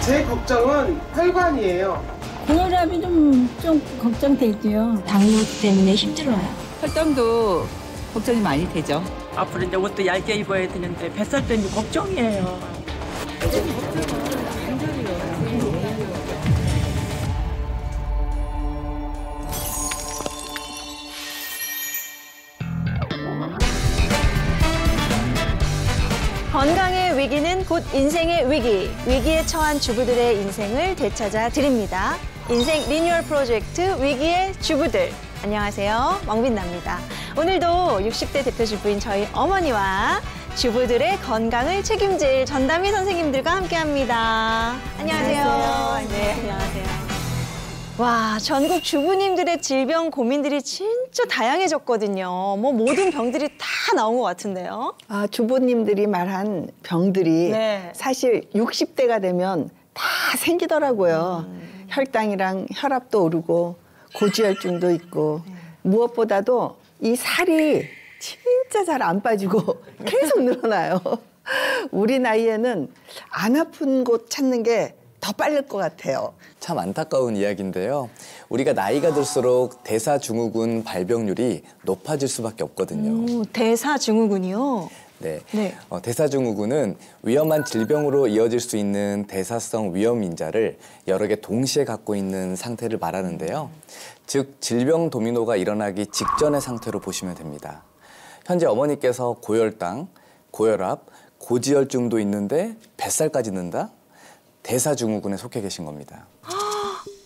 제 걱정은 혈관이에요. 고혈압이 좀 걱정되죠. 당뇨 때문에 힘들어요. 혈당도 걱정이 많이 되죠. 앞으로 이제 옷도 얇게 입어야 되는데 뱃살 때문에 걱정이에요. 건강의 위기는 곧 인생의 위기. 위기에 처한 주부들의 인생을 되찾아 드립니다. 인생 리뉴얼 프로젝트 위기의 주부들. 안녕하세요. 왕빛나입니다. 오늘도 60대 대표 주부인 저희 어머니와 주부들의 건강을 책임질 전담희 선생님들과 함께합니다. 안녕하세요. 네, 안녕하세요. 와, 전국 주부님들의 질병 고민들이 진짜 다양해졌거든요. 뭐 모든 병들이 다 나온 것 같은데요. 아, 주부님들이 말한 병들이 네. 사실 60대가 되면 다 생기더라고요. 혈당이랑 혈압도 오르고 고지혈증도 있고 무엇보다도 이 살이 진짜 잘 안 빠지고 계속 늘어나요. 우리 나이에는 안 아픈 곳 찾는 게 더 빠를 것 같아요. 참 안타까운 이야기인데요. 우리가 나이가 들수록 대사증후군 발병률이 높아질 수밖에 없거든요. 대사증후군이요? 네. 네. 대사증후군은 위험한 질병으로 이어질 수 있는 대사성 위험 인자를 여러 개 동시에 갖고 있는 상태를 말하는데요. 즉 질병 도미노가 일어나기 직전의 상태로 보시면 됩니다. 현재 어머니께서 고혈당, 고혈압, 고지혈증도 있는데 뱃살까지 는다? 대사증후군에 속해 계신 겁니다.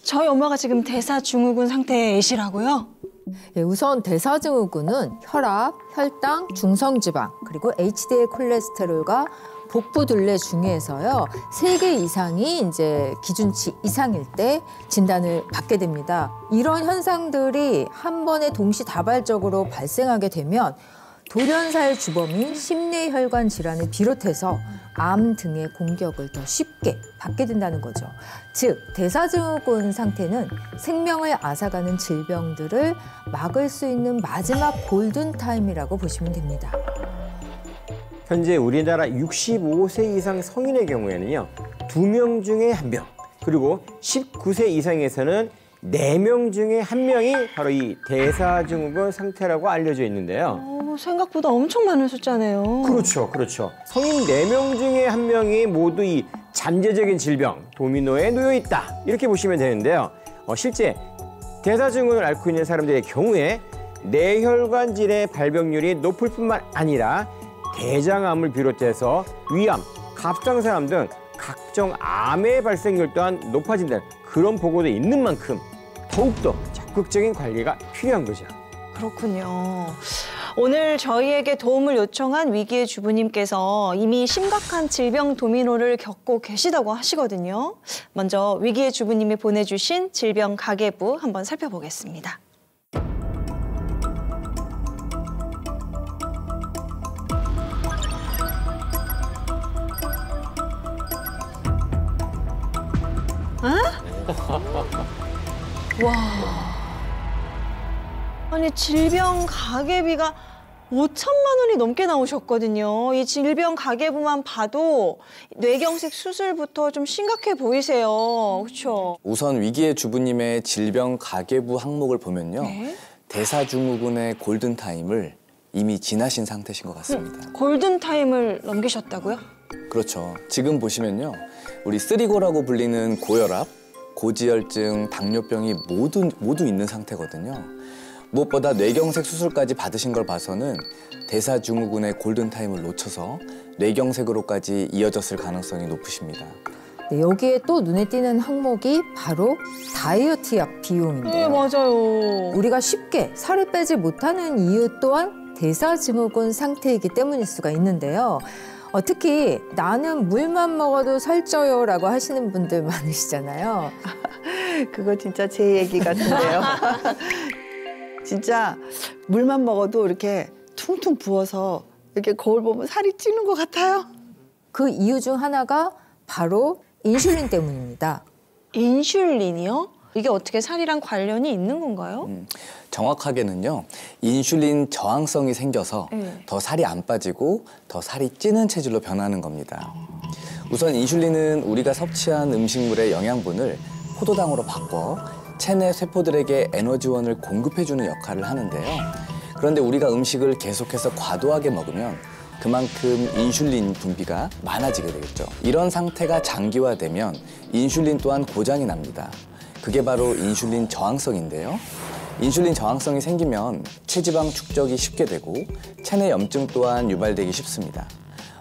저희 엄마가 지금 대사증후군 상태이시라고요? 예, 우선 대사증후군은 혈압, 혈당, 중성지방, 그리고 HDL 콜레스테롤과 복부둘레 중에서요 3개 이상이 이제 기준치 이상일 때 진단을 받게 됩니다. 이런 현상들이 한 번에 동시다발적으로 발생하게 되면 돌연사의 주범인 심뇌혈관 질환을 비롯해서 암 등의 공격을 더 쉽게 받게 된다는 거죠. 즉, 대사증후군 상태는 생명을 앗아가는 질병들을 막을 수 있는 마지막 골든타임이라고 보시면 됩니다. 현재 우리나라 65세 이상 성인의 경우에는요 2명 중에 1명, 그리고 19세 이상에서는 4명 중에 1명이 바로 이 대사증후군 상태라고 알려져 있는데요. 생각보다 엄청 많은 숫자네요. 그렇죠. 성인 4명 중에 1명이 모두 이 잠재적인 질병, 도미노에 놓여 있다. 이렇게 보시면 되는데요. 실제 대사증후군을 앓고 있는 사람들의 경우에 뇌혈관 질의 발병률이 높을 뿐만 아니라 대장암을 비롯해서 위암, 갑상선암 등 각종 암의 발생률 또한 높아진다는 그런 보고도 있는 만큼 더욱더 적극적인 관리가 필요한 거죠. 그렇군요. 오늘 저희에게 도움을 요청한 위기의 주부님께서 이미 심각한 질병 도미노를 겪고 계시다고 하시거든요. 먼저 위기의 주부님이 보내주신 질병 가계부 한번 살펴보겠습니다. 와, 아니 질병 가계비가 5천만 원이 넘게 나오셨거든요. 이 질병 가계부만 봐도 뇌경색 수술부터 좀 심각해 보이세요. 그렇죠? 우선 위기의 주부님의 질병 가계부 항목을 보면요. 네? 대사증후군의 골든타임을 이미 지나신 상태신 것 같습니다. 골든타임을 넘기셨다고요? 그렇죠. 지금 보시면요. 우리 쓰리고라고 불리는 고혈압, 고지혈증, 당뇨병이 모두 있는 상태거든요. 무엇보다 뇌경색 수술까지 받으신 걸 봐서는 대사증후군의 골든타임을 놓쳐서 뇌경색으로까지 이어졌을 가능성이 높으십니다. 네, 여기에 또 눈에 띄는 항목이 바로 다이어트 약 비용인데요. 네, 맞아요. 우리가 쉽게 살이 빼지 못하는 이유 또한 대사증후군 상태이기 때문일 수가 있는데요. 특히 나는 물만 먹어도 살쪄요 라고 하시는 분들 많으시잖아요. 그거 진짜 제 얘기 같은데요. 진짜 물만 먹어도 이렇게 퉁퉁 부어서 이렇게 거울 보면 살이 찌는 것 같아요. 그 이유 중 하나가 바로 인슐린 때문입니다. 인슐린이요? 이게 어떻게 살이랑 관련이 있는 건가요? 정확하게는요. 인슐린 저항성이 생겨서 더 살이 안 빠지고 더 살이 찌는 체질로 변하는 겁니다. 우선 인슐린은 우리가 섭취한 음식물의 영양분을 포도당으로 바꿔 체내 세포들에게 에너지원을 공급해주는 역할을 하는데요. 그런데 우리가 음식을 계속해서 과도하게 먹으면 그만큼 인슐린 분비가 많아지게 되겠죠. 이런 상태가 장기화되면 인슐린 또한 고장이 납니다. 그게 바로 인슐린 저항성인데요. 인슐린 저항성이 생기면 체지방 축적이 쉽게 되고 체내 염증 또한 유발되기 쉽습니다.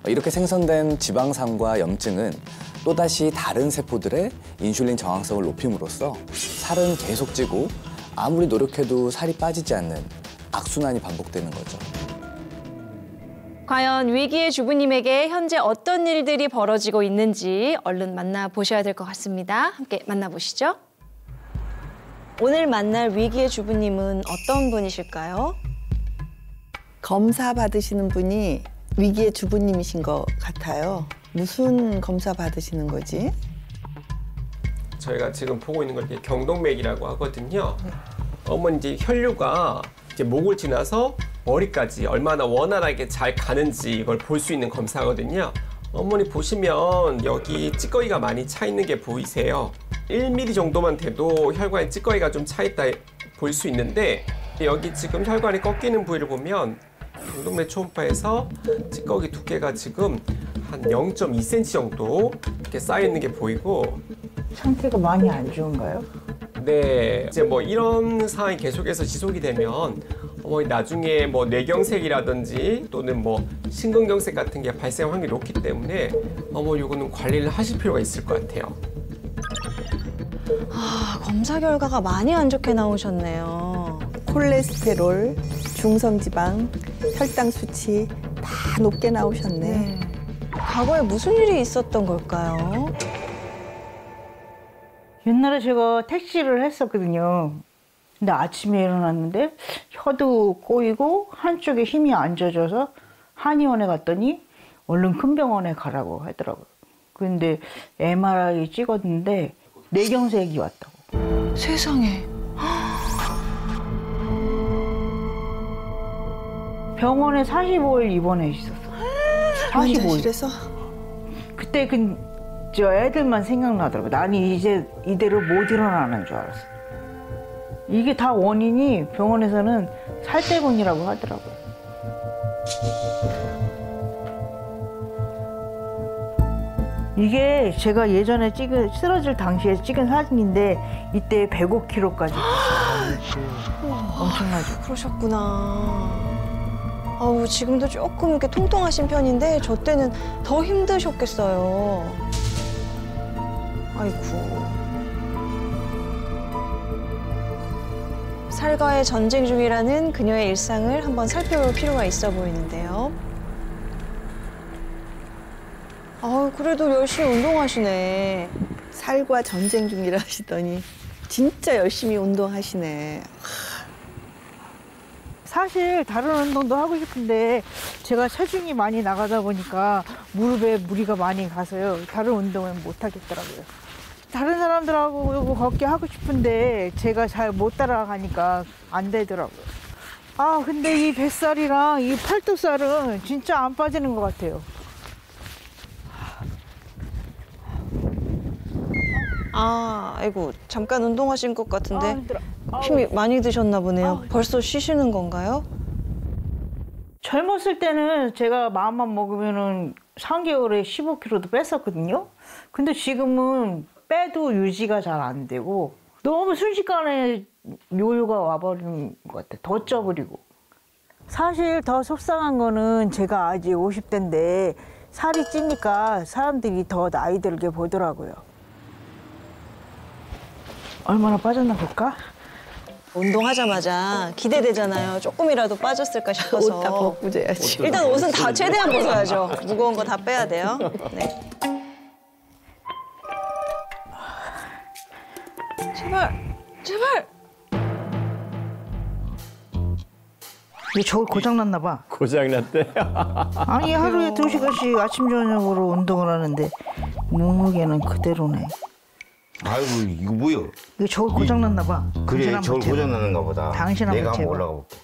이렇게 생성된 지방산과 염증은 또다시 다른 세포들의 인슐린 저항성을 높임으로써 살은 계속 찌고 아무리 노력해도 살이 빠지지 않는 악순환이 반복되는 거죠. 과연 위기의 주부님에게 현재 어떤 일들이 벌어지고 있는지 얼른 만나보셔야 될 것 같습니다. 함께 만나보시죠. 오늘 만날 위기의 주부님은 어떤 분이실까요? 검사 받으시는 분이 위기의 주부님이신 것 같아요. 무슨 검사 받으시는 거지? 저희가 지금 보고 있는 걸 경동맥이라고 하거든요. 어머니 이제 혈류가 이제 목을 지나서 머리까지 얼마나 원활하게 잘 가는지 이걸 볼 수 있는 검사거든요. 어머니 보시면 여기 찌꺼기가 많이 차 있는 게 보이세요? 1mm 정도만 돼도 혈관에 찌꺼기가 좀 차 있다 볼 수 있는데 여기 지금 혈관이 꺾이는 부위를 보면 경동맥 초음파에서 찌꺼기 두께가 지금 한 0.2cm 정도 이렇게 쌓여 있는 게 보이고 상태가 많이 안 좋은가요? 네, 이제 뭐 이런 상황이 계속해서 지속이 되면 나중에 뭐 뇌경색이라든지 또는 뭐 심근경색 같은 게 발생할 확률이 높기 때문에 이거는 관리를 하실 필요가 있을 것 같아요. 검사 결과가 많이 안 좋게 나오셨네요. 콜레스테롤, 중성지방, 혈당 수치 다 높게 나오셨네. 과거에 무슨 일이 있었던 걸까요? 옛날에 제가 택시를 했었거든요. 근데 아침에 일어났는데 혀도 꼬이고 한쪽에 힘이 안 젖어서 한의원에 갔더니 얼른 큰 병원에 가라고 하더라고요. 근데 MRI 찍었는데 뇌경색이 왔다고. 세상에. 병원에 45일 입원해 있었어. 45일. 환자실에서? 그때 저 애들만 생각나더라고요. 나는 이제 이대로 못 일어나는 줄 알았어. 이게 다 원인이 병원에서는 살 때문이라고 하더라고요. 이게 제가 예전에 쓰러질 당시에 찍은 사진인데 이때 105kg까지 엄청나죠. 그러셨구나. 지금도 조금 이렇게 통통하신 편인데 저 때는 더 힘드셨겠어요. 아이고. 살과의 전쟁 중이라는 그녀의 일상을 한번 살펴볼 필요가 있어 보이는데요. 그래도 열심히 운동하시네. 살과 전쟁 중이라 하시더니 진짜 열심히 운동하시네. 사실 다른 운동도 하고 싶은데 제가 체중이 많이 나가다 보니까 무릎에 무리가 많이 가서요. 다른 운동은 못 하겠더라고요. 다른 사람들하고 걷기 하고 싶은데 제가 잘 못 따라가니까 안 되더라고요. 근데 이 뱃살이랑 이 팔뚝살은 진짜 안 빠지는 것 같아요. 아이고, 잠깐 운동하신 것 같은데 힘들어. 힘이 많이 드셨나 보네요. 벌써 쉬시는 건가요? 젊었을 때는 제가 마음만 먹으면은 3개월에 15kg도 뺐었거든요. 근데 지금은 빼도 유지가 잘 안 되고 너무 순식간에 요요가 와버리는 것 같아요. 더 쪄버리고. 사실 더 속상한 거는 제가 아직 50대인데 살이 찌니까 사람들이 더 나이 들게 보더라고요. 얼마나 빠졌나 볼까? 운동하자마자 기대되잖아요. 조금이라도 빠졌을까 싶어서. 옷 다 벗고 재야지. 일단 옷은 다 최대한 벗어야죠. 무거운 거 다 빼야 돼요. 네. 제발. 이게 저걸 고장났나 봐. 고장났대. 아니 하루에 2시간씩 아침 저녁으로 운동을 하는데 몸무게는 그대로네. 아이고 이거 뭐야? 이거 저걸 고장났나 봐. 그래 저걸 고장나는가 보다. 당신 내가 한번 한번 제발. 올라가 볼게.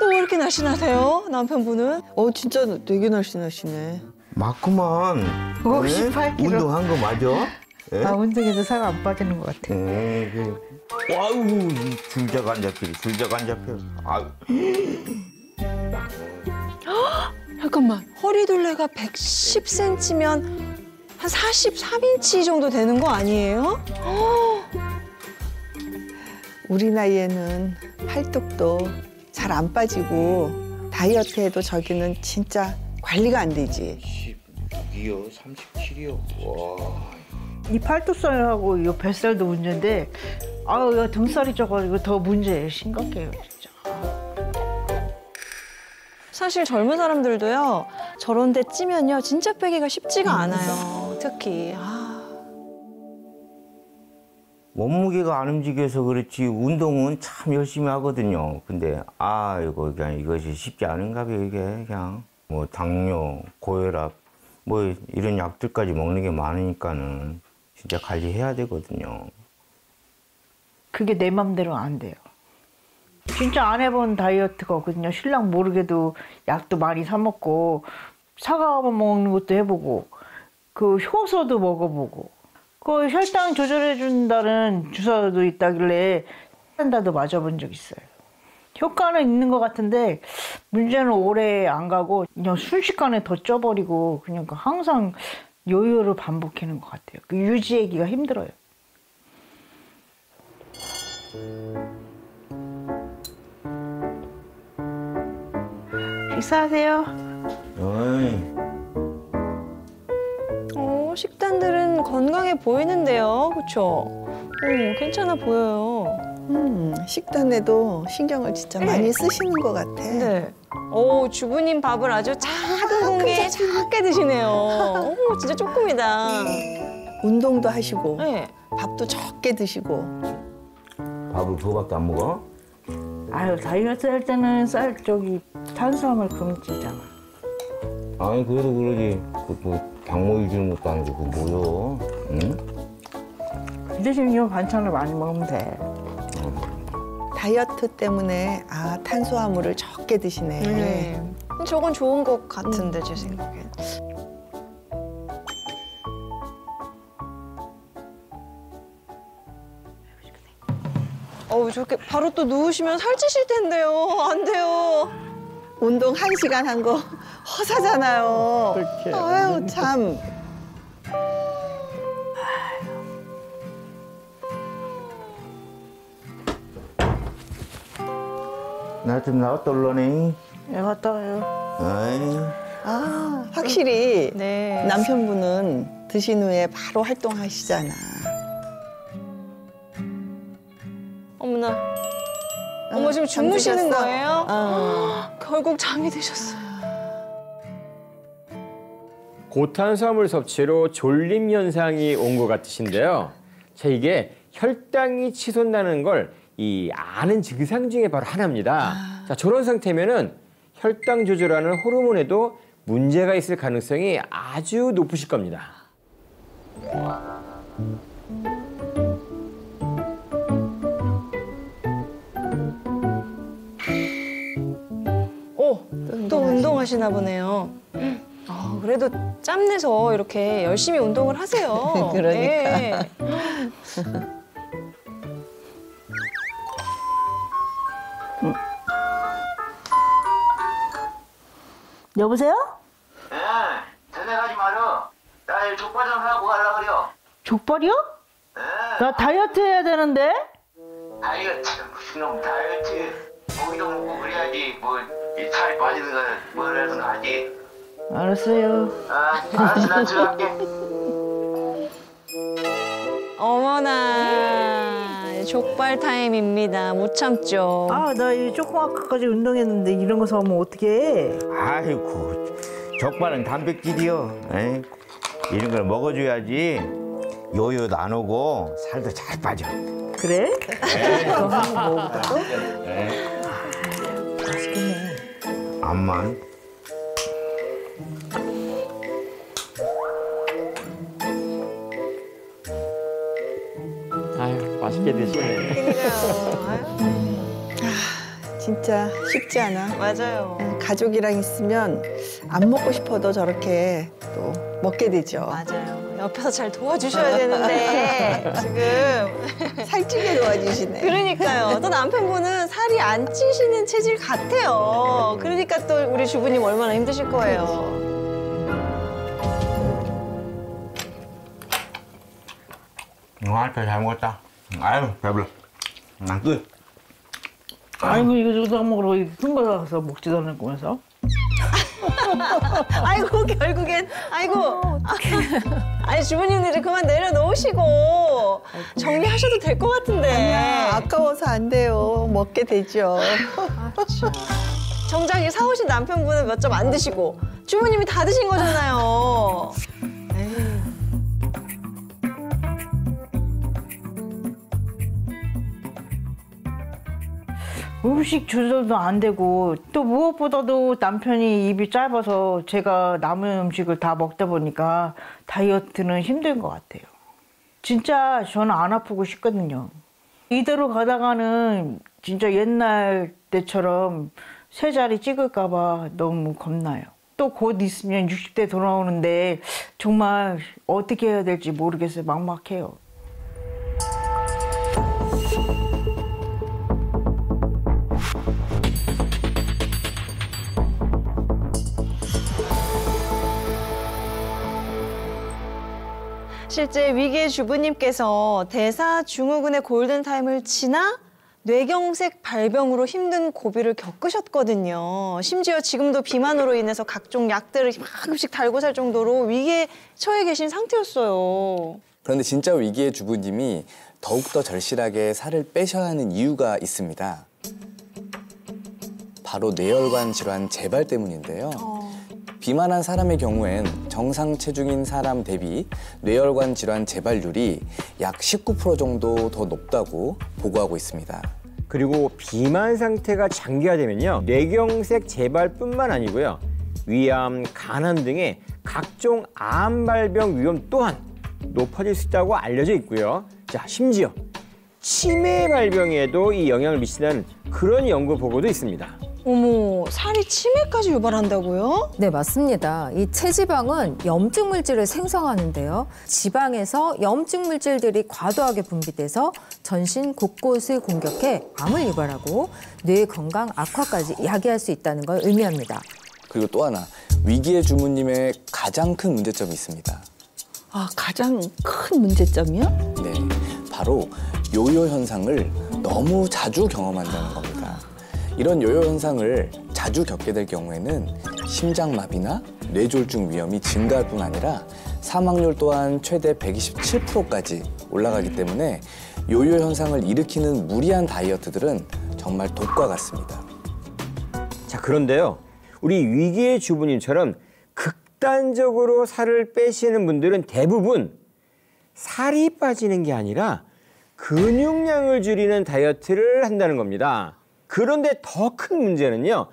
또 왜 이렇게 날씬하세요, 남편분은? 진짜 되게 날씬하시네. 맞구만. 58kg. 운동한 거 맞아? 예? 아, 운동해도 살 안 빠지는 것 같아. 아유, 이 줄자가 안 잡혀. 줄자가 안 잡혀. 아유. 잠깐만, 허리둘레가 110cm면 한 43인치 정도 되는 거 아니에요? 우리 나이에는 팔뚝도 잘 안 빠지고 다이어트해도 저기는 진짜 관리가 안 되지. 16이요, 37이요. 와. 이 팔뚝살하고 이 뱃살도 문제인데, 아유, 등살이 쪄가지고 더 문제예요. 심각해요, 진짜. 사실 젊은 사람들도요, 저런 데 찌면요, 진짜 빼기가 쉽지가 않아요. 특히. 몸무게가 안 움직여서 그렇지 운동은 참 열심히 하거든요. 근데 이거 그냥 이것이 쉽지 않은가 봐요. 이게 그냥 뭐 당뇨, 고혈압 뭐 이런 약들까지 먹는 게 많으니까는 진짜 관리해야 되거든요. 그게 내 맘대로 안 돼요. 진짜 안 해본 다이어트가 없거든요. 신랑 모르게도 약도 많이 사 먹고 사과 먹는 것도 해보고 그 효소도 먹어보고 그 혈당 조절해 준다는 주사도 있다길래 한다도 맞아본 적 있어요. 효과는 있는 것 같은데 문제는 오래 안 가고 그냥 순식간에 더 쪄버리고 그냥 항상 요요를 반복하는 것 같아요. 그 유지하기가 힘들어요. 식사하세요. 식단들은 건강해 보이는데요, 그렇죠? 괜찮아 보여요. 식단에도 신경을 진짜 많이 쓰시는 것 같아. 네. 주부님 밥을 아주 작은 공기에 작게 드시네요. 진짜 조금이다. 운동도 하시고 네. 밥도 적게 드시고. 밥을 그거밖에 안 먹어? 아유, 다이어트 할 때는 탄수화물 금지잖아. 아니 그래도 그러지. 당뇨 주는 것도 아니고 그거 뭐요? 응? 그 대신 이런 반찬을 많이 먹으면 돼. 다이어트 때문에 탄수화물을 적게 드시네. 저건 좋은 것 같은데 제 생각엔. 저렇게 바로 또 누우시면 살찌실 텐데요. 안 돼요. 운동 1시간 한 거 허사잖아요. 아유, 참. 나 좀 나갔다 올라네. 네, 갔다 와요. 확실히 네. 남편분은 드신 후에 바로 활동하시잖아. 어머나. 어머, 지금 주무시는 잠드셨어? 거예요? 결국 잠이 드셨어요. 고탄수화물 섭취로 졸림 현상이 온 것 같으신데요. 자, 이게 혈당이 치솟나는 걸 아는 증상 중에 바로 하나입니다. 자, 저런 상태면은 혈당 조절하는 호르몬에도 문제가 있을 가능성이 아주 높으실 겁니다. 또 운동하시나 보네요. 그래도 짬내서 이렇게 열심히 운동을 하세요. 그러니까. 네. 여보세요? 네, 전화가지 마라. 나 족발 좀 사고 가려고 그래요. 족발이요? 네. 나 다이어트 해야 되는데? 다이어트, 무슨 놈 다이어트. 고기도 먹고 그래야지. 이 살이 빠지는 거는 뭘 해서 하지. 알았어요. 알았어, 나 들어갈게. 어머나, 족발 타임입니다. 못 참죠. 나 이 조그맣게까지 운동했는데 이런 거 사오면 어떡해? 아이고, 족발은 단백질이요. 에이, 이런 걸 먹어줘야지 요요도 안 오고 살도 잘 빠져. 그래? 그럼 한번 먹어볼까? 맛있겠네. 암만. 아유, 맛있게 드시네. 진짜 쉽지 않아. 맞아요. 가족이랑 있으면 안 먹고 싶어도 저렇게 또 먹게 되죠. 맞아요. 옆에서 잘 도와주셔야 되는데 지금 살찌게 도와주시네. 그러니까요. 또 남편분은 살이 안 찌시는 체질 같아요. 그러니까 또 우리 주부님 얼마나 힘드실 거예요. 알파 잘 먹었다. 아유 배불러. 난 끝. 아이고 이거 저다 먹으러 큰 거 사서 먹지도 않을 거면서. 아이고 결국엔 아이고 아니 주부님들이 그만 내려놓으시고 정리하셔도 될 것 같은데. 아니야, 아까워서 안 돼요. 먹게 되죠. 정작 이 사오신 남편분은 몇 점 안 드시고 주부님이 다 드신 거잖아요. 음식 조절도 안 되고 또 무엇보다도 남편이 입이 짧아서 제가 남은 음식을 다 먹다 보니까 다이어트는 힘든 것 같아요. 진짜 저는 안 아프고 싶거든요. 이대로 가다가는 진짜 옛날 때처럼 세 자리 찍을까 봐 너무 겁나요. 또 곧 있으면 60대 돌아오는데 정말 어떻게 해야 될지 모르겠어요. 막막해요. 실제 위기의 주부님께서 대사증후군의 골든타임을 지나 뇌경색 발병으로 힘든 고비를 겪으셨거든요. 심지어 지금도 비만으로 인해서 각종 약들을 가끔씩 달고 살 정도로 위기에 처해 계신 상태였어요. 그런데 진짜 위기의 주부님이 더욱더 절실하게 살을 빼셔야 하는 이유가 있습니다. 바로 뇌혈관 질환 재발 때문인데요. 비만한 사람의 경우엔 정상 체중인 사람 대비 뇌혈관 질환 재발률이 약 19% 정도 더 높다고 보고하고 있습니다. 그리고 비만 상태가 장기화되면요. 뇌경색 재발뿐만 아니고요. 위암, 간암 등의 각종 암 발병 위험 또한 높아질 수 있다고 알려져 있고요. 자, 심지어 치매 발병에도 이 영향을 미친다는 그런 연구 보고도 있습니다. 어머, 살이 치매까지 유발한다고요? 네, 맞습니다. 이 체지방은 염증 물질을 생성하는데요. 지방에서 염증 물질들이 과도하게 분비돼서 전신 곳곳을 공격해 암을 유발하고 뇌 건강 악화까지 야기할 수 있다는 걸 의미합니다. 그리고 또 하나, 위기의 주부님의 가장 큰 문제점이 있습니다. 아, 가장 큰 문제점이요? 네, 바로 요요 현상을 너무 자주 경험한다는 겁니다. 이런 요요 현상을 자주 겪게 될 경우에는 심장마비나 뇌졸중 위험이 증가할 뿐 아니라 사망률 또한 최대 127%까지 올라가기 때문에 요요 현상을 일으키는 무리한 다이어트들은 정말 독과 같습니다. 자, 그런데요. 우리 위기의 주부님처럼 극단적으로 살을 빼시는 분들은 대부분 살이 빠지는 게 아니라 근육량을 줄이는 다이어트를 한다는 겁니다. 그런데 더 큰 문제는요.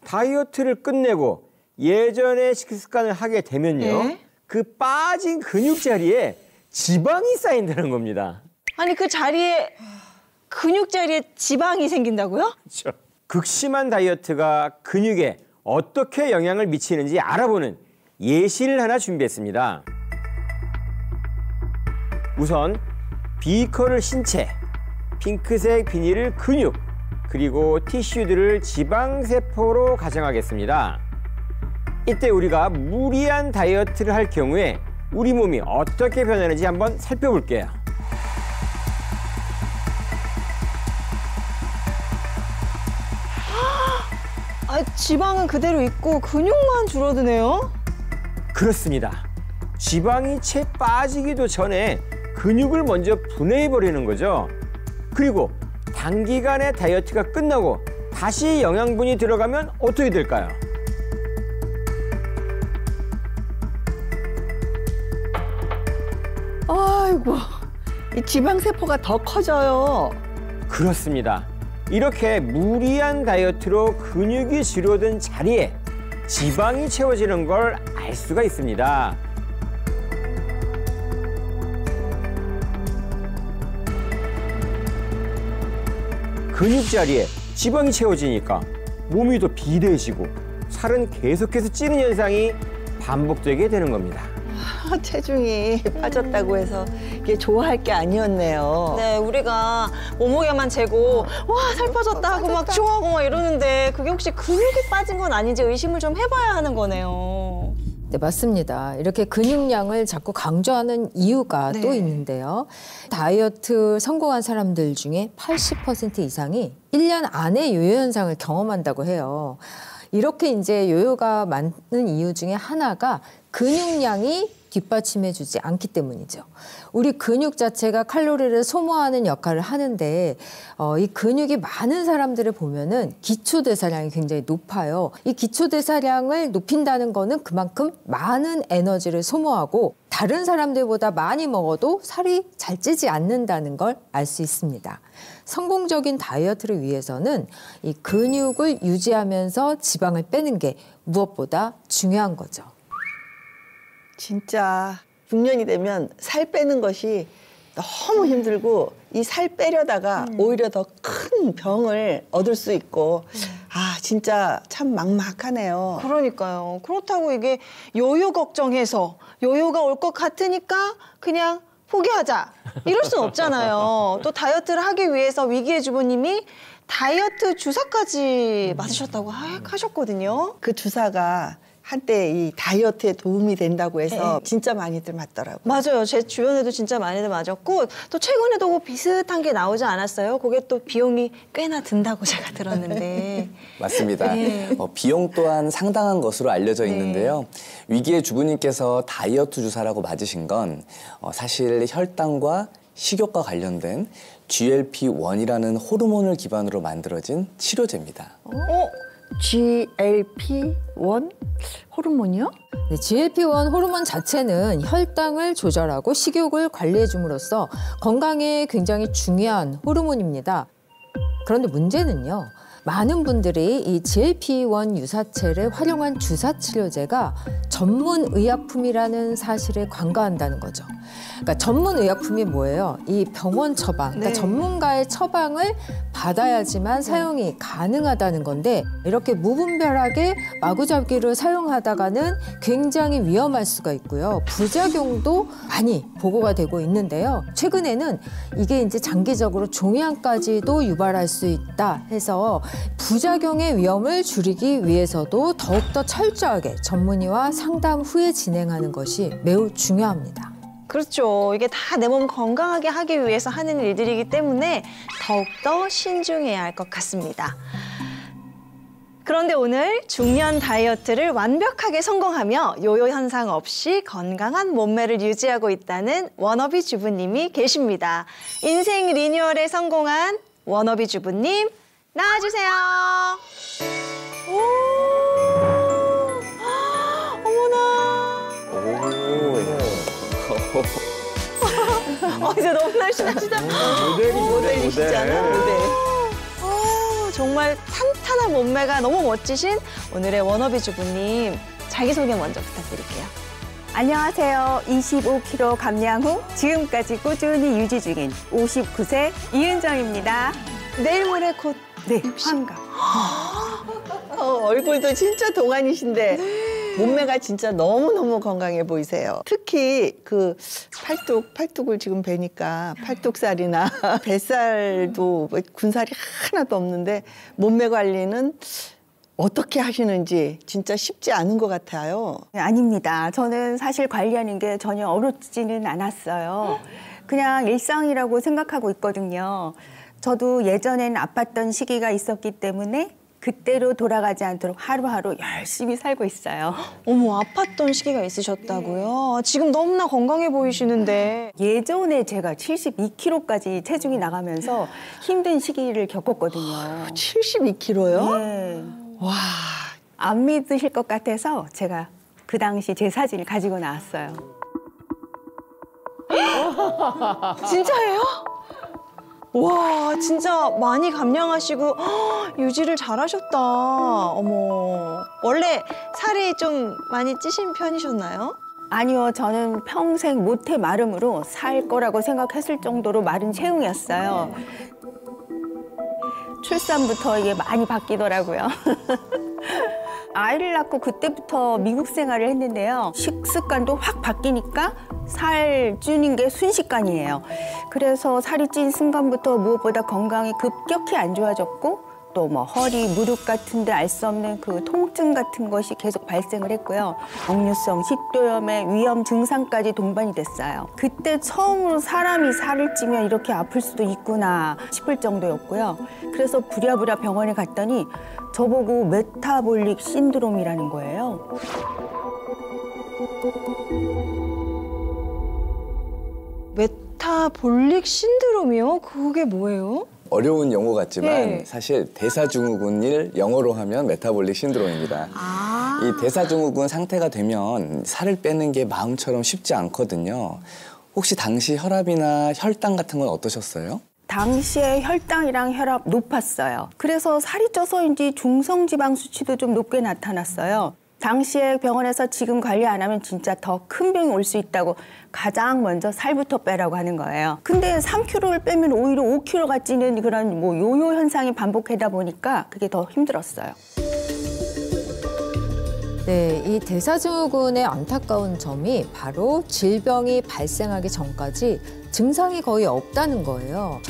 다이어트를 끝내고 예전의 식습관을 하게 되면요. 네? 그 빠진 근육 자리에 지방이 쌓인다는 겁니다. 아니 그 자리에 근육 자리에 지방이 생긴다고요? 그렇죠. 극심한 다이어트가 근육에 어떻게 영향을 미치는지 알아보는 예시를 하나 준비했습니다. 우선 비커를 신체, 핑크색 비닐을 근육, 그리고 티슈들을 지방세포로 가정하겠습니다. 이때 우리가 무리한 다이어트를 할 경우에 우리 몸이 어떻게 변하는지 한번 살펴볼게요. 아, 지방은 그대로 있고 근육만 줄어드네요? 그렇습니다. 지방이 채 빠지기도 전에 근육을 먼저 분해해버리는 거죠. 그리고 단기간의 다이어트가 끝나고 다시 영양분이 들어가면 어떻게 될까요? 아이고, 이 지방세포가 더 커져요. 그렇습니다. 이렇게 무리한 다이어트로 근육이 줄어든 자리에 지방이 채워지는 걸 알 수가 있습니다. 근육 자리에 지방이 채워지니까 몸이 더 비대해지고 살은 계속해서 찌는 현상이 반복되게 되는 겁니다. 체중이 빠졌다고 해서 이게 좋아할 게 아니었네요. 네, 우리가 몸무게만 재고 와, 살 빠졌다 하고 막 좋아하고 막 이러는데 그게 혹시 근육이 빠진 건 아닌지 의심을 좀 해봐야 하는 거네요. 네, 맞습니다. 이렇게 근육량을 자꾸 강조하는 이유가 또 있는데요. 다이어트 성공한 사람들 중에 80% 이상이 1년 안에 요요 현상을 경험한다고 해요. 이렇게 이제 요요가 많은 이유 중에 하나가 근육량이 뒷받침해주지 않기 때문이죠. 우리 근육 자체가 칼로리를 소모하는 역할을 하는데 이 근육이 많은 사람들을 보면은 기초대사량이 굉장히 높아요. 이 기초대사량을 높인다는 거는 그만큼 많은 에너지를 소모하고 다른 사람들보다 많이 먹어도 살이 잘 찌지 않는다는 걸 알 수 있습니다. 성공적인 다이어트를 위해서는 이 근육을 유지하면서 지방을 빼는 게 무엇보다 중요한 거죠. 진짜 중년이 되면 살 빼는 것이 너무 힘들고 이 살 빼려다가 오히려 더 큰 병을 얻을 수 있고 아 진짜 참 막막하네요. 그러니까요. 그렇다고 이게 요요 걱정해서 요요가 올 것 같으니까 그냥 포기하자 이럴 순 없잖아요. 또 다이어트를 하기 위해서 위기의 주부님이 다이어트 주사까지 맞으셨다고 하셨거든요. 그 주사가 한때 이 다이어트에 도움이 된다고 해서 진짜 많이들 맞더라고요. 맞아요. 제 주변에도 진짜 많이들 맞았고 또 최근에도 뭐 비슷한 게 나오지 않았어요? 그게 또 비용이 꽤나 든다고 제가 들었는데. 맞습니다. 비용 또한 상당한 것으로 알려져 있는데요. 위기의 주부님께서 다이어트 주사라고 맞으신 건 사실 혈당과 식욕과 관련된 GLP-1이라는 호르몬을 기반으로 만들어진 치료제입니다. GLP-1 호르몬이요? 네, GLP-1 호르몬 자체는 혈당을 조절하고 식욕을 관리해 줌으로써 건강에 굉장히 중요한 호르몬입니다. 그런데 문제는요. 많은 분들이 이 GLP-1 유사체를 활용한 주사 치료제가 전문 의약품이라는 사실을 간과한다는 거죠. 그러니까 전문 의약품이 뭐예요? 이 병원 처방, 그러니까 전문가의 처방을 받아야지만 사용이 가능하다는 건데 이렇게 무분별하게 마구잡이로 사용하다가는 굉장히 위험할 수가 있고요. 부작용도 많이 보고가 되고 있는데요. 최근에는 이게 이제 장기적으로 종양까지도 유발할 수 있다 해서 부작용의 위험을 줄이기 위해서도 더욱더 철저하게 전문의와 상담 후에 진행하는 것이 매우 중요합니다. 그렇죠. 이게 다 내 몸 건강하게 하기 위해서 하는 일들이기 때문에 더욱더 신중해야 할 것 같습니다. 그런데 오늘 중년 다이어트를 완벽하게 성공하며 요요 현상 없이 건강한 몸매를 유지하고 있다는 워너비 주부님이 계십니다. 인생 리뉴얼에 성공한 워너비 주부님 나와주세요. 이제 너무 날씬하시다. 모델이시잖아, 모델. 정말 탄탄한 몸매가 너무 멋지신 오늘의 워너비 주부님 자기소개 먼저 부탁드릴게요. 안녕하세요. 25kg 감량 후 지금까지 꾸준히 유지 중인 59세 이은정입니다. 내일 모레 곧 환갑. 얼굴도 진짜 동안이신데 몸매가 진짜 너무너무 건강해 보이세요. 특히 그 팔뚝을 지금 뵈니까 팔뚝살이나 뱃살도 군살이 하나도 없는데 몸매 관리는 어떻게 하시는지 진짜 쉽지 않은 것 같아요. 아닙니다. 저는 사실 관리하는 게 전혀 어렵지는 않았어요. 그냥 일상이라고 생각하고 있거든요. 저도 예전엔 아팠던 시기가 있었기 때문에 그때로 돌아가지 않도록 하루하루 열심히 살고 있어요. 어머, 아팠던 시기가 있으셨다고요? 지금 너무나 건강해 보이시는데. 예전에 제가 72kg까지 체중이 나가면서 힘든 시기를 겪었거든요. 72kg요? 네. 와. 안 믿으실 것 같아서 제가 그 당시 제 사진을 가지고 나왔어요. 진짜예요? 와, 진짜 많이 감량하시고 유지를 잘하셨다. 어머, 원래 살이 좀 많이 찌신 편이셨나요? 아니요, 저는 평생 모태 마름으로 살 거라고 생각했을 정도로 마른 체형이었어요. 출산부터 이게 많이 바뀌더라고요. 아이를 낳고 그때부터 미국 생활을 했는데요. 식습관도 확 바뀌니까 살 찌는 게 순식간이에요. 그래서 살이 찐 순간부터 무엇보다 건강이 급격히 안 좋아졌고 또 뭐 허리, 무릎 같은데 알 수 없는 그 통증 같은 것이 계속 발생을 했고요. 역류성 식도염의 위험 증상까지 동반이 됐어요. 그때 처음으로 사람이 살을 찌면 이렇게 아플 수도 있구나 싶을 정도였고요. 그래서 부랴부랴 병원에 갔더니 저보고 메타볼릭 신드롬이라는 거예요. 메타볼릭 신드롬이요? 그게 뭐예요? 어려운 용어 같지만 네. 사실 대사증후군을 영어로 하면 메타볼릭 신드롬입니다. 이 대사증후군 상태가 되면 살을 빼는 게 마음처럼 쉽지 않거든요. 혹시 당시 혈압이나 혈당 같은 건 어떠셨어요? 당시에 혈당이랑 혈압 높았어요. 그래서 살이 쪄서인지 중성지방 수치도 좀 높게 나타났어요. 당시에 병원에서 지금 관리 안 하면 진짜 더 큰 병이 올 수 있다고 가장 먼저 살부터 빼라고 하는 거예요. 근데 3kg를 빼면 오히려 5kg가 찌는 그런 뭐 요요 현상이 반복하다 보니까 그게 더 힘들었어요. 네, 이 대사증후군의 안타까운 점이 바로 질병이 발생하기 전까지 증상이 거의 없다는 거예요.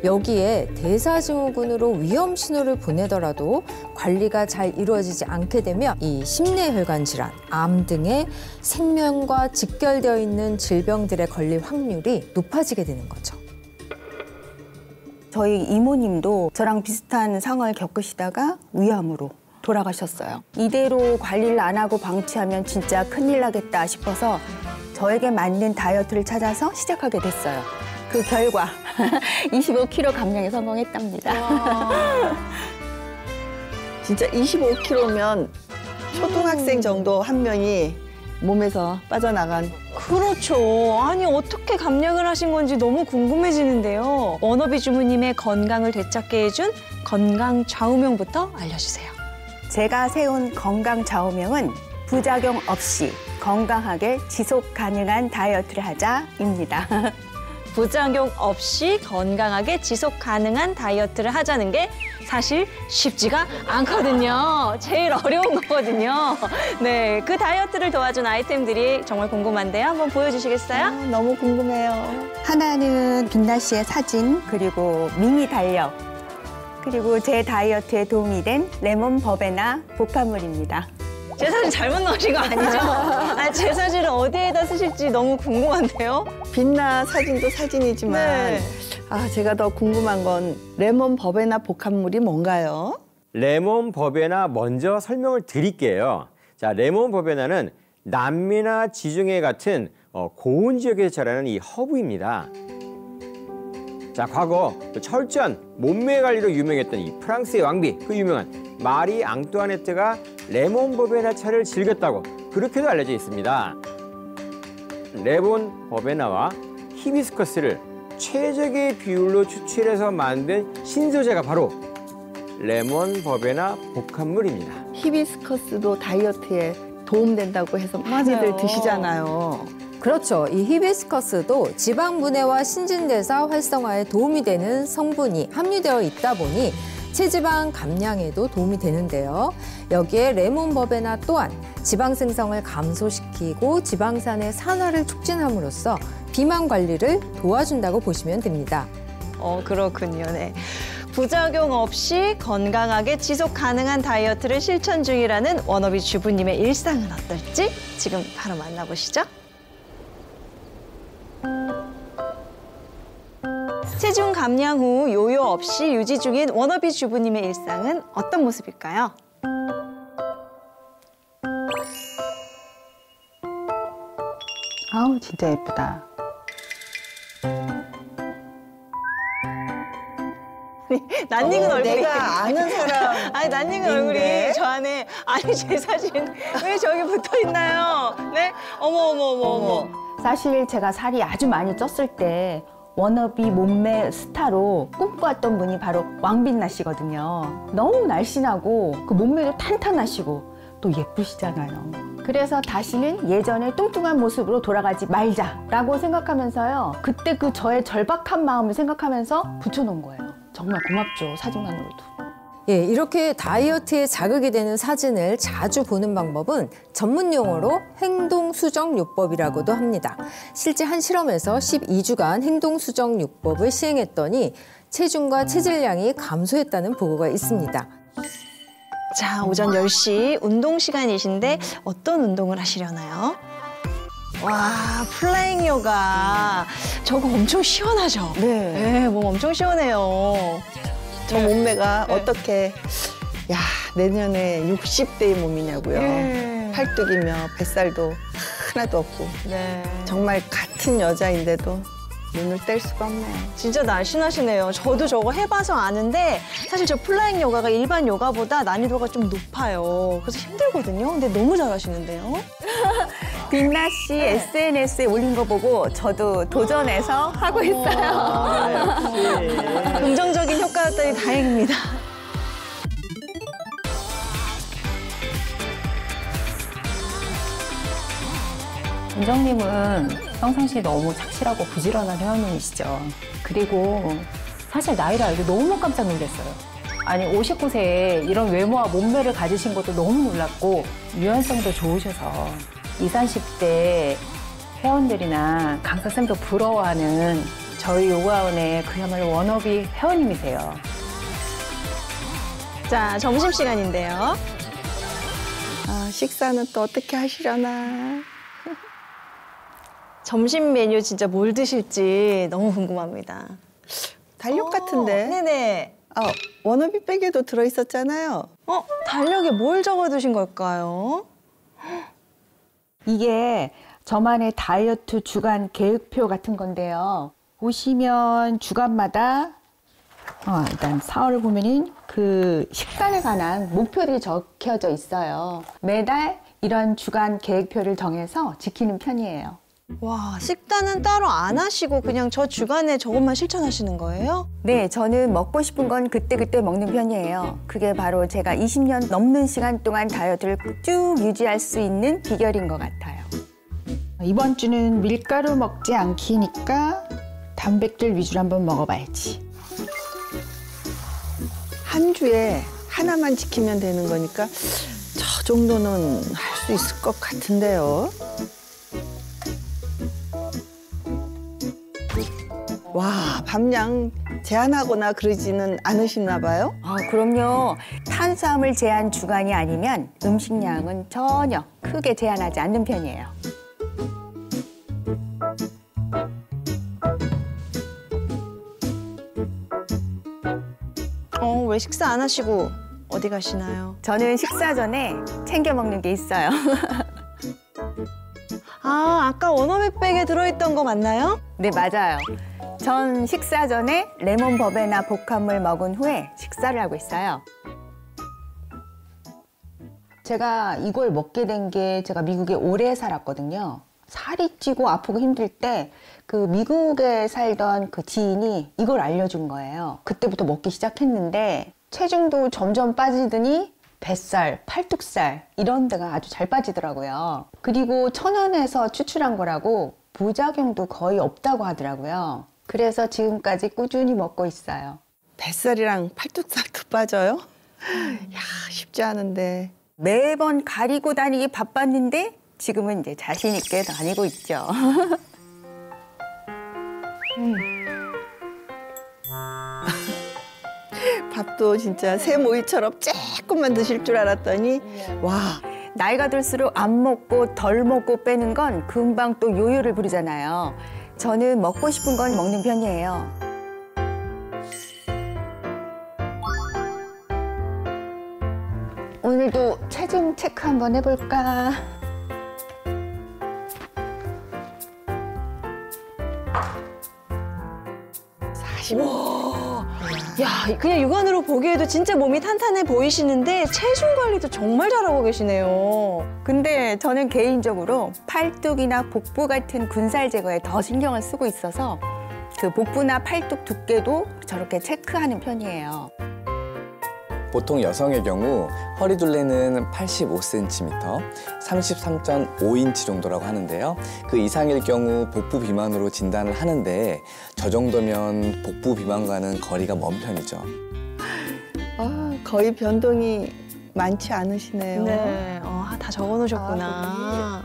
여기에 대사증후군으로 위험 신호를 보내더라도 관리가 잘 이루어지지 않게 되면 이 심내혈관 질환, 암 등의 생명과 직결되어 있는 질병들에 걸릴 확률이 높아지게 되는 거죠. 저희 이모님도 저랑 비슷한 상황을 겪으시다가 위암으로 돌아가셨어요. 이대로 관리를 안 하고 방치하면 진짜 큰일 나겠다 싶어서 저에게 맞는 다이어트를 찾아서 시작하게 됐어요. 그 결과 25kg 감량에 성공했답니다. 진짜 25kg면 초등학생 정도 한 명이 몸에서 빠져나간. 그렇죠. 아니 어떻게 감량을 하신 건지 너무 궁금해지는데요. 워너비 주부님의 건강을 되찾게 해준 건강 좌우명부터 알려주세요. 제가 세운 건강 좌우명은 부작용 없이 건강하게 지속 가능한 다이어트를 하자입니다. 부작용 없이 건강하게 지속 가능한 다이어트를 하자는 게 사실 쉽지가 않거든요. 제일 어려운 거거든요. 네, 그 다이어트를 도와준 아이템들이 정말 궁금한데요. 한번 보여주시겠어요? 너무 궁금해요. 하나는 빛나 씨의 사진, 그리고 미니 달력, 그리고 제 다이어트에 도움이 된 레몬 버베나 복합물입니다. 제 사진 잘못 넣으신 거 아니죠? 아, 제 사진을 어디에다 쓰실지 너무 궁금한데요? 빛나 사진도 사진이지만 네. 제가 더 궁금한 건 레몬 버베나 복합물이 뭔가요? 레몬 버베나 먼저 설명을 드릴게요. 자, 레몬 버베나는 남미나 지중해 같은 고온 지역에서 자라는 이 허브입니다. 자, 과거 철저한 몸매 관리로 유명했던 이 프랑스의 왕비, 그 유명한 마리 앙뚜아네트가 레몬 버베나 차를 즐겼다고 그렇게도 알려져 있습니다. 레몬 버베나와 히비스커스를 최적의 비율로 추출해서 만든 신소재가 바로 레몬 버베나 복합물입니다. 히비스커스도 다이어트에 도움된다고 해서 많이들 드시잖아요. 그렇죠. 이 히비스커스도 지방 분해와 신진대사 활성화에 도움이 되는 성분이 함유되어 있다 보니 체지방 감량에도 도움이 되는데요. 여기에 레몬 버베나 또한 지방 생성을 감소시키고 지방산의 산화를 촉진함으로써 비만 관리를 도와준다고 보시면 됩니다. 그렇군요. 네. 부작용 없이 건강하게 지속 가능한 다이어트를 실천 중이라는 워너비 주부님의 일상은 어떨지 지금 바로 만나보시죠. 체중 감량 후 요요 없이 유지 중인 워너비 주부님의 일상은 어떤 모습일까요? 아우 진짜 예쁘다. 낯익은 얼굴이. 내가 아는 사람. 아니, 낯익은 얼굴이 저 안에. 아니, 제 사진 왜 저기 붙어 있나요? 네? 어머. 사실 제가 살이 아주 많이 쪘을 때 워너비 몸매 스타로 꿈꿔왔던 분이 바로 왕빛나 씨거든요. 너무 날씬하고 그 몸매도 탄탄하시고 또 예쁘시잖아요. 그래서 다시는 예전의 뚱뚱한 모습으로 돌아가지 말자라고 생각하면서요. 그때 그 저의 절박한 마음을 생각하면서 붙여놓은 거예요. 정말 고맙죠, 사진만으로도. 예, 이렇게 다이어트에 자극이 되는 사진을 자주 보는 방법은 전문 용어로 행동수정요법이라고도 합니다. 실제 한 실험에서 12주간 행동수정요법을 시행했더니 체중과 체질량이 감소했다는 보고가 있습니다. 자, 오전 10시 운동 시간이신데 어떤 운동을 하시려나요? 와, 플라잉 요가. 저거 엄청 시원하죠? 네, 몸 엄청 시원해요. 저 몸매가 어떻게 야 내년에 60대의 몸이냐고요. 팔뚝이며 뱃살도 하나도 없고 정말 같은 여자인데도 눈을 뗄 수가 없네요. 진짜 날씬하시네요. 저도 저거 해봐서 아는데 사실 저 플라잉 요가가 일반 요가보다 난이도가 좀 높아요. 그래서 힘들거든요. 근데 너무 잘하시는데요. 빛나 씨 SNS에 올린 거 보고 저도 도전해서 하고 있어요. 긍정적인 효과였더니 다행입니다. 원장님은 평상시에 너무 착실하고 부지런한 회원님이시죠. 그리고 사실 나이를 알고 너무 깜짝 놀랐어요. 아니 59세에 이런 외모와 몸매를 가지신 것도 너무 놀랐고 유연성도 좋으셔서 20, 30대 회원들이나 강사쌤도 부러워하는 저희 요가원의 그야말로 워너비 회원님이세요. 자, 점심시간인데요. 아, 식사는 또 어떻게 하시려나. 점심 메뉴 진짜 뭘 드실지 너무 궁금합니다. 달력 같은데. 네네. 아, 워너비 백에도 들어있었잖아요. 달력에 뭘 적어두신 걸까요? 이게 저만의 다이어트 주간 계획표 같은 건데요. 보시면 주간마다 일단 4월을 보면은 그 식단에 관한 목표들이 적혀져 있어요. 매달 이런 주간 계획표를 정해서 지키는 편이에요. 와, 식단은 따로 안 하시고 그냥 저 주간에 저것만 실천하시는 거예요? 네, 저는 먹고 싶은 건 그때그때 먹는 편이에요. 그게 바로 제가 20년 넘는 시간 동안 다이어트를 쭉 유지할 수 있는 비결인 것 같아요. 이번 주는 밀가루 먹지 않기니까 단백질 위주로 한번 먹어봐야지. 한 주에 하나만 지키면 되는 거니까 저 정도는 할 수 있을 것 같은데요. 와, 밤양 제한하거나 그러지는 않으시나 봐요? 그럼요. 탄수화물 제한 주간이 아니면 음식량은 전혀 크게 제한하지 않는 편이에요. 왜 식사 안 하시고 어디 가시나요? 저는 식사 전에 챙겨 먹는 게 있어요. 아까 워너비백에 들어있던 거 맞나요? 네, 맞아요. 전 식사 전에 레몬 버베나 복합물 먹은 후에 식사를 하고 있어요. 제가 이걸 먹게 된 게 제가 미국에 오래 살았거든요. 살이 찌고 아프고 힘들 때 그 미국에 살던 그 지인이 이걸 알려준 거예요. 그때부터 먹기 시작했는데 체중도 점점 빠지더니 뱃살, 팔뚝살 이런 데가 아주 잘 빠지더라고요. 그리고 천연에서 추출한 거라고 부작용도 거의 없다고 하더라고요. 그래서 지금까지 꾸준히 먹고 있어요. 뱃살이랑 팔뚝살도 빠져요? 야, 쉽지 않은데. 매번 가리고 다니기 바빴는데 지금은 이제 자신 있게 다니고 있죠. 밥도 진짜 새 모이처럼 조금만 드실 줄 알았더니 와. 나이가 들수록 안 먹고 덜 먹고 빼는 건 금방 또 요요를 부리잖아요. 저는 먹고 싶은 건 먹는 편이에요. 오늘도 체중 체크 한번 해볼까? 야, 그냥 육안으로 보기에도 진짜 몸이 탄탄해 보이시는데 체중 관리도 정말 잘하고 계시네요. 근데 저는 개인적으로 팔뚝이나 복부 같은 군살 제거에 더 신경을 쓰고 있어서 그 복부나 팔뚝 두께도 저렇게 체크하는 편이에요. 보통 여성의 경우 허리 둘레는 85cm, 33.5인치 정도라고 하는데요. 그 이상일 경우 복부 비만으로 진단을 하는데 저 정도면 복부 비만과는 거리가 먼 편이죠. 거의 변동이 많지 않으시네요. 네, 다 적어놓으셨구나.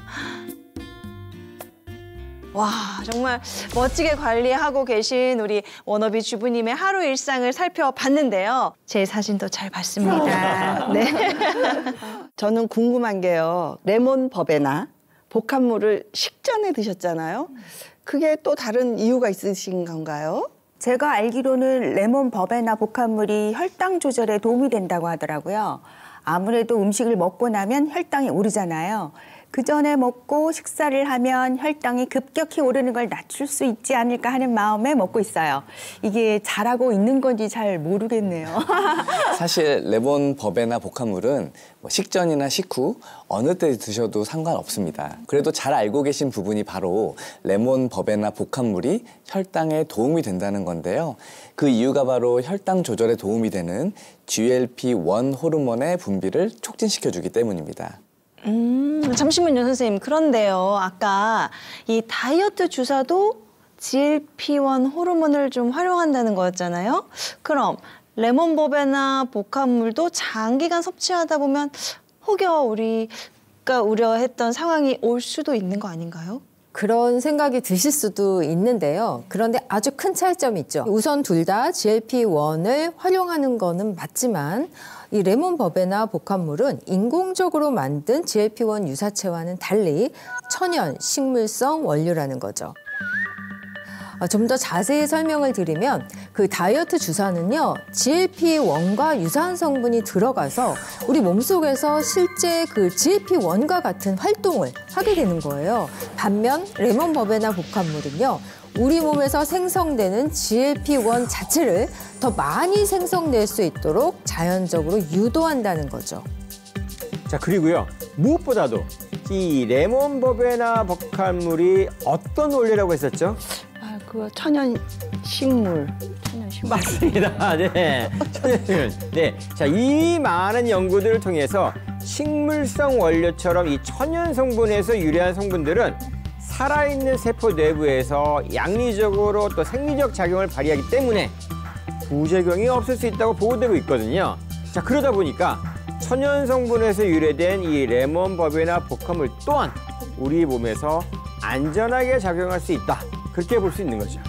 와, 정말 멋지게 관리하고 계신 우리 워너비 주부님의 하루 일상을 살펴봤는데요. 제 사진도 잘 봤습니다. 네. 저는 궁금한 게요. 레몬 버베나 복합물을 식전에 드셨잖아요. 그게 또 다른 이유가 있으신 건가요? 제가 알기로는 레몬 버베나 복합물이 혈당 조절에 도움이 된다고 하더라고요. 아무래도 음식을 먹고 나면 혈당이 오르잖아요. 그 전에 먹고 식사를 하면 혈당이 급격히 오르는 걸 낮출 수 있지 않을까 하는 마음에 먹고 있어요. 이게 잘하고 있는 건지 잘 모르겠네요. 사실 레몬 버베나 복합물은 식전이나 식후 어느 때 드셔도 상관없습니다. 그래도 잘 알고 계신 부분이 바로 레몬 버베나 복합물이 혈당에 도움이 된다는 건데요. 그 이유가 바로 혈당 조절에 도움이 되는 GLP-1 호르몬의 분비를 촉진시켜주기 때문입니다. 잠시만요, 선생님. 그런데요, 아까 이 다이어트 주사도 GLP-1 호르몬을 좀 활용한다는 거였잖아요. 그럼 레몬 버베나 복합물도 장기간 섭취하다 보면 혹여 우리가 우려했던 상황이 올 수도 있는 거 아닌가요? 그런 생각이 드실 수도 있는데요. 그런데 아주 큰 차이점이 있죠. 우선 둘 다 GLP-1을 활용하는 거는 맞지만 이 레몬 버베나 복합물은 인공적으로 만든 GLP-1 유사체와는 달리 천연 식물성 원료라는 거죠. 좀 더 자세히 설명을 드리면 그 다이어트 주사는요, GLP-1과 유사한 성분이 들어가서 우리 몸속에서 실제 그 GLP-1과 같은 활동을 하게 되는 거예요. 반면 레몬 버베나 복합물은요, 우리 몸에서 생성되는 GLP-1 자체를 더 많이 생성될 수 있도록 자연적으로 유도한다는 거죠. 자, 그리고요, 무엇보다도 이 레몬 버베나 복합물이 어떤 원료라고 했었죠? 그 천연 식물. 맞습니다. 네. 천연식물. 네. 자, 이 많은 연구들을 통해서 식물성 원료처럼 이 천연 성분에서 유래한 성분들은 살아있는 세포 내부에서 양리적으로 또 생리적 작용을 발휘하기 때문에 부작용이 없을 수 있다고 보고되고 있거든요. 자, 그러다 보니까 천연 성분에서 유래된 이 레몬 버베나 복합물 또한 우리 몸에서 안전하게 작용할 수 있다. 그렇게 볼 수 있는 거죠.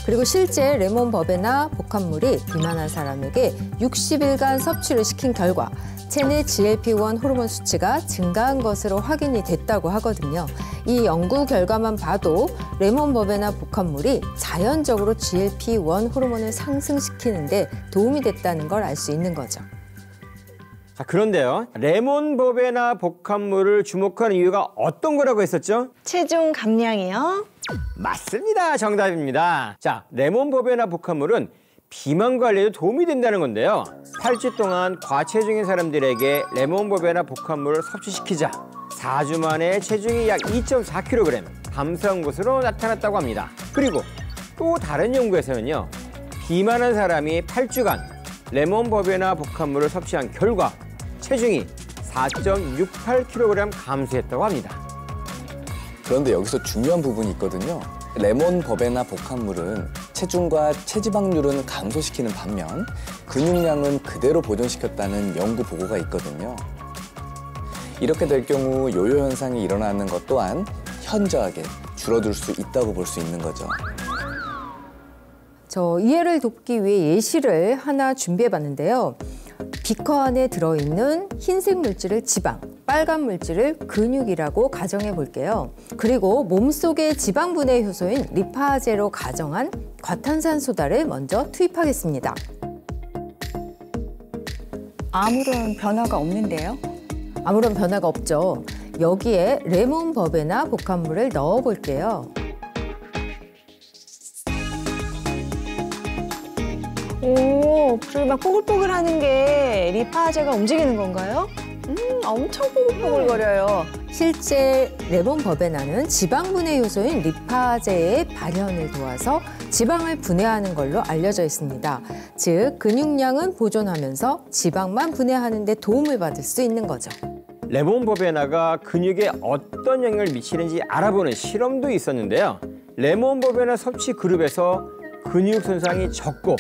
그리고 실제 레몬 버베나 복합물이 비만한 사람에게 60일간 섭취를 시킨 결과 체내 GLP-1 호르몬 수치가 증가한 것으로 확인이 됐다고 하거든요. 이 연구 결과만 봐도 레몬 버베나 복합물이 자연적으로 GLP-1 호르몬을 상승시키는데 도움이 됐다는 걸 알 수 있는 거죠. 자, 그런데요, 레몬 버베나 복합물을 주목하는 이유가 어떤 거라고 했었죠? 체중 감량이요? 맞습니다. 정답입니다. 자, 레몬 버베나 복합물은 비만 관리에도 도움이 된다는 건데요. 8주 동안 과체중인 사람들에게 레몬 버베나 복합물을 섭취시키자 4주 만에 체중이 약 2.4kg 감소한 것으로 나타났다고 합니다. 그리고 또 다른 연구에서는요, 비만한 사람이 8주간 레몬 버베나 복합물을 섭취한 결과 체중이 4.68kg 감소했다고 합니다. 그런데 여기서 중요한 부분이 있거든요. 레몬 버베나 복합물은 체중과 체지방률은 감소시키는 반면 근육량은 그대로 보존시켰다는 연구 보고가 있거든요. 이렇게 될 경우 요요 현상이 일어나는 것 또한 현저하게 줄어들 수 있다고 볼 수 있는 거죠. 저 이해를 돕기 위해 예시를 하나 준비해봤는데요. 비커 안에 들어있는 흰색 물질을 지방, 빨간 물질을 근육이라고 가정해 볼게요. 그리고 몸속의 지방분해 효소인 리파제로 가정한 과탄산소다를 먼저 투입하겠습니다. 아무런 변화가 없는데요? 아무런 변화가 없죠. 여기에 레몬 버베나 복합물을 넣어 볼게요. 오, 그리고 막 뽀글뽀글하는 게 리파제가 움직이는 건가요? 엄청 뽀글뽀글거려요. 실제 레몬 버베나는 지방 분해 요소인 리파제의 발현을 도와서 지방을 분해하는 걸로 알려져 있습니다. 즉, 근육량은 보존하면서 지방만 분해하는 데 도움을 받을 수 있는 거죠. 레몬 버베나가 근육에 어떤 영향을 미치는지 알아보는 실험도 있었는데요. 레몬 버베나 섭취 그룹에서 근육 손상이 적고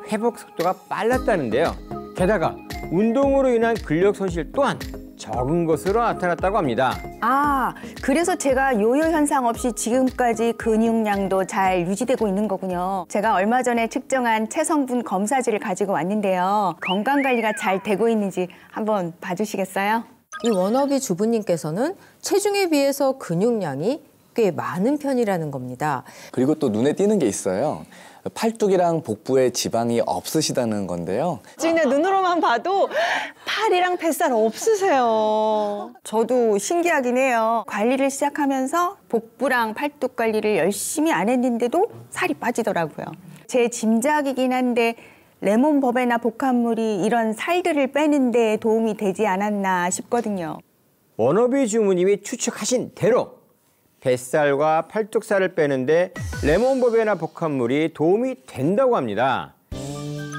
회복 속도가 빨랐다는데요. 게다가 운동으로 인한 근력 손실 또한 적은 것으로 나타났다고 합니다. 아, 그래서 제가 요요 현상 없이 지금까지 근육량도 잘 유지되고 있는 거군요. 제가 얼마 전에 측정한 체성분 검사지를 가지고 왔는데요. 건강관리가 잘 되고 있는지 한번 봐주시겠어요? 이 워너비 주부님께서는 체중에 비해서 근육량이 꽤 많은 편이라는 겁니다. 그리고 또 눈에 띄는 게 있어요. 팔뚝이랑 복부에 지방이 없으시다는 건데요. 지금 눈으로만 봐도 팔이랑 뱃살 없으세요. 저도 신기하긴 해요. 관리를 시작하면서 복부랑 팔뚝 관리를 열심히 안 했는데도 살이 빠지더라고요. 제 짐작이긴 한데 레몬 버베나 복합물이 이런 살들을 빼는 데 도움이 되지 않았나 싶거든요. 워너비 주부님이 추측하신 대로 뱃살과 팔뚝살을 빼는데 레몬 버베나 복합물이 도움이 된다고 합니다.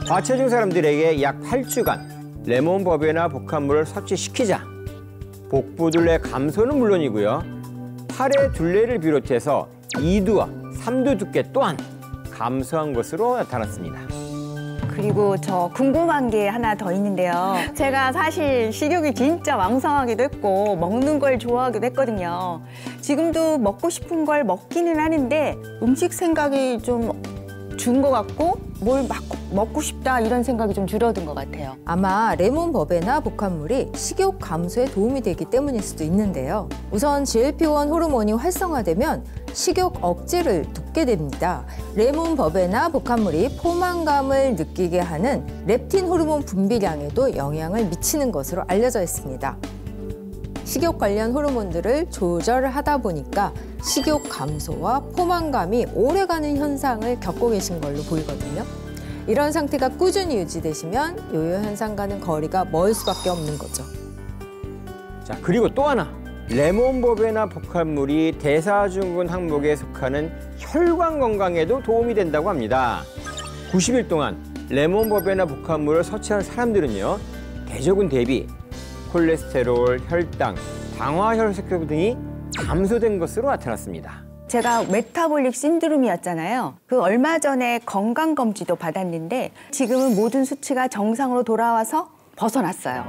과체중 사람들에게 약 8주간 레몬 버베나 복합물을 섭취시키자 복부 둘레 감소는 물론이고요. 팔의 둘레를 비롯해서 2두와 3두 두께 또한 감소한 것으로 나타났습니다. 그리고 저 궁금한 게 하나 더 있는데요. 제가 사실 식욕이 진짜 왕성하기도 했고 먹는 걸 좋아하기도 했거든요. 지금도 먹고 싶은 걸 먹기는 하는데 음식 생각이 좀 준 것 같고 뭘 막 먹고 싶다 이런 생각이 좀 줄어든 것 같아요. 아마 레몬 버베나 복합물이 식욕 감소에 도움이 되기 때문일 수도 있는데요. 우선 GLP-1 호르몬이 활성화되면 식욕 억제를 돕게 됩니다. 레몬 버베나 복합물이 포만감을 느끼게 하는 렙틴 호르몬 분비량에도 영향을 미치는 것으로 알려져 있습니다. 식욕 관련 호르몬들을 조절하다 보니까 식욕 감소와 포만감이 오래가는 현상을 겪고 계신 걸로 보이거든요. 이런 상태가 꾸준히 유지되시면 요요 현상과는 거리가 멀 수밖에 없는 거죠. 자, 그리고 또 하나. 레몬 버베나 복합물이 대사증후군 항목에 속하는 혈관 건강에도 도움이 된다고 합니다. 90일 동안 레몬 버베나 복합물을 섭취한 사람들은요, 대조군 대비 콜레스테롤, 혈당, 당화혈색소 등이 감소된 것으로 나타났습니다. 제가 메타볼릭 신드롬이었잖아요. 그 얼마 전에 건강검진도 받았는데 지금은 모든 수치가 정상으로 돌아와서 벗어났어요.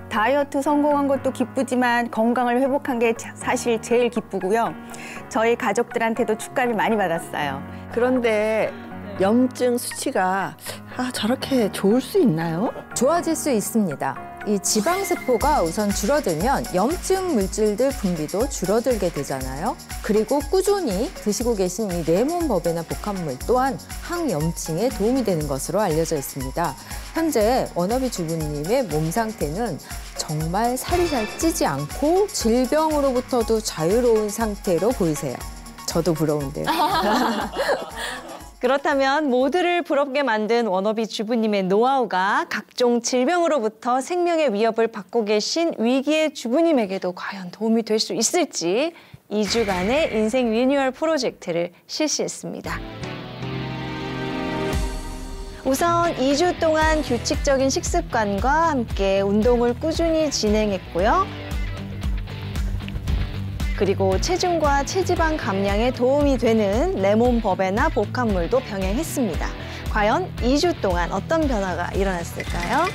다이어트 성공한 것도 기쁘지만 건강을 회복한 게 사실 제일 기쁘고요. 저희 가족들한테도 축하를 많이 받았어요. 그런데 염증 수치가 저렇게 좋을 수 있나요? 좋아질 수 있습니다. 이 지방세포가 우선 줄어들면 염증 물질들 분비도 줄어들게 되잖아요. 그리고 꾸준히 드시고 계신 이 레몬 버베나 복합물 또한 항염증에 도움이 되는 것으로 알려져 있습니다. 현재 워너비 주부님의 몸 상태는 정말 살이 잘 찌지 않고 질병으로부터도 자유로운 상태로 보이세요. 저도 부러운데요. 그렇다면 모두를 부럽게 만든 워너비 주부님의 노하우가 각종 질병으로부터 생명의 위협을 받고 계신 위기의 주부님에게도 과연 도움이 될 수 있을지 2주간의 인생 리뉴얼 프로젝트를 실시했습니다. 우선 2주 동안 규칙적인 식습관과 함께 운동을 꾸준히 진행했고요. 그리고 체중과 체지방 감량에 도움이 되는 레몬 버베나 복합물도 병행했습니다. 과연 2주 동안 어떤 변화가 일어났을까요?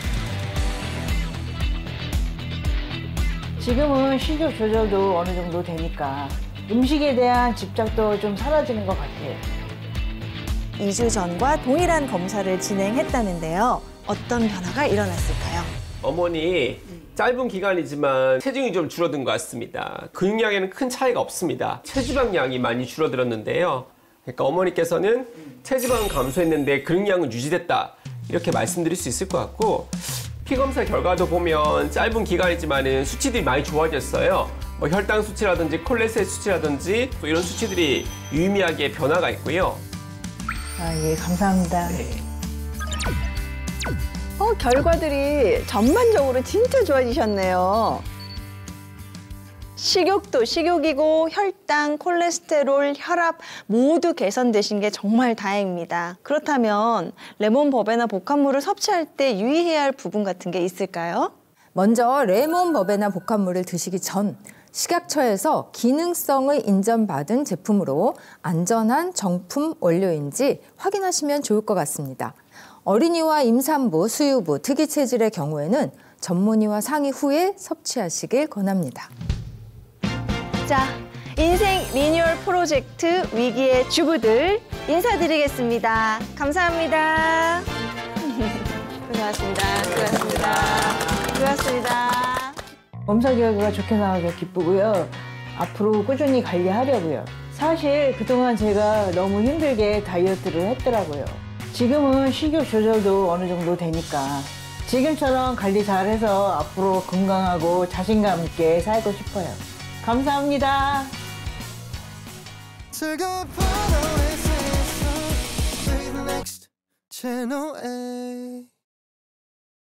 지금은 식욕 조절도 어느 정도 되니까 음식에 대한 집착도 좀 사라지는 것 같아요. 2주 전과 동일한 검사를 진행했다는데요. 어떤 변화가 일어났을까요? 어머니 짧은 기간이지만 체중이 좀 줄어든 것 같습니다. 근육량에는 큰 차이가 없습니다. 체지방량이 많이 줄어들었는데요. 그러니까 어머니께서는 체지방은 감소했는데 근육량은 유지됐다 이렇게 말씀드릴 수 있을 것 같고 피검사 결과도 보면 짧은 기간이지만 수치들이 많이 좋아졌어요. 뭐 혈당 수치라든지 콜레스테롤 수치라든지 또 이런 수치들이 유의미하게 변화가 있고요. 예, 감사합니다. 네. 결과들이 전반적으로 진짜 좋아지셨네요. 식욕도 식욕이고 혈당, 콜레스테롤, 혈압 모두 개선되신 게 정말 다행입니다. 그렇다면 레몬 버베나 복합물을 섭취할 때 유의해야 할 부분 같은 게 있을까요? 먼저 레몬 버베나 복합물을 드시기 전 식약처에서 기능성을 인정받은 제품으로 안전한 정품 원료인지 확인하시면 좋을 것 같습니다. 어린이와 임산부, 수유부, 특이 체질의 경우에는 전문의와 상의 후에 섭취하시길 권합니다. 자, 인생 리뉴얼 프로젝트 위기의 주부들 인사드리겠습니다. 감사합니다. 고생하셨습니다. 수고하셨습니다. 수고하셨습니다. 검사 결과가 좋게 나와서 기쁘고요. 앞으로 꾸준히 관리하려고요. 사실 그동안 제가 너무 힘들게 다이어트를 했더라고요. 지금은 식욕 조절도 어느 정도 되니까 지금처럼 관리 잘해서 앞으로 건강하고 자신감 있게 살고 싶어요. 감사합니다. Next Channel A